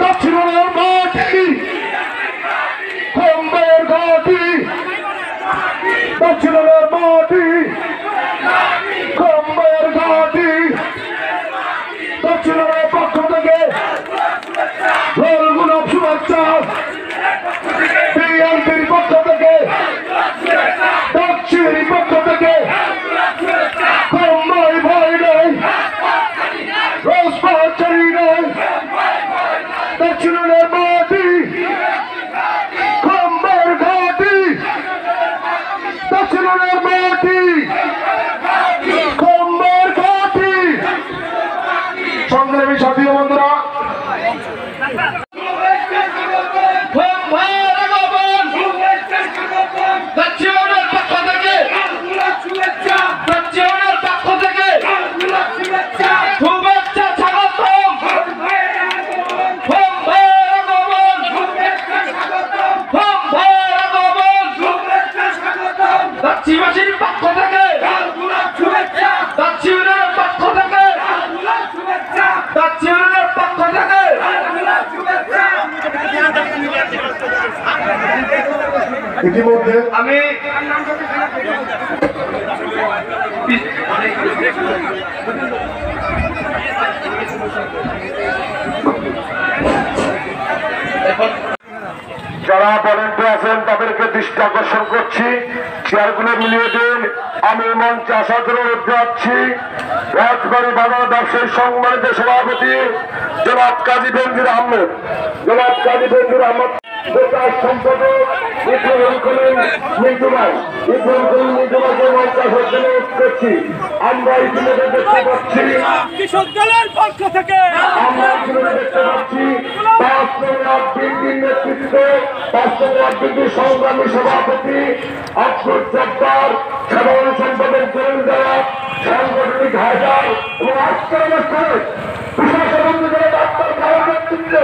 দক্ষিণের মাটি কম্বের ঘাটি দক্ষিণের মাটি কম্বের ঘাটি দক্ষিণের পক্ষ থেকে গোলগুলো শুভেচ্ছা বিএনপির পক্ষ থেকে দক্ষিণ পক্ষ থেকে কম্বাই ভয় নেই রসপাচারি নেই দক্ষিণের মাটি কম্বের ঘাটি দক্ষিণের মাটি কম্বের ঘাটি সংগ্রামী সাথী বন্ধুরা ইতিমধ্যে আমি যারা ভলেন্টিয়ার আছেন তাদেরকে দৃষ্টি আকর্ষণ করছি, চেয়ারগুলো মিলিয়ে দিন। আমি মঞ্চে আসার জন্য অনুরোধ জানাচ্ছি রাজবাড়ী বাজার ব্যবসায়ী সংগঠনের সভাপতি জনাব কাজী বেনজির আহমেদ, জনাব কাজী বেনজির আহমেদ সম্পাদক আমরা ইতিমধ্যে দেখতে পাচ্ছি কৃষক দলের পক্ষ থেকে আমরা ইতিমধ্যে দেখতে পাচ্ছি 5 নং ওয়ার্ড বিএনপির নেতৃত্বে 5 নং ওয়ার্ড বিএনপির সংগ্রামী সভাপতি আব্দুল জব্বার, সাধারণ সম্পাদক জলিল দেওয়া, সাংগঠনিক হায়দার এবং আজকের অনুষ্ঠানে প্রশাসন ডাক্তার খাওয়ার নেতৃত্বে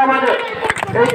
আমাদের এই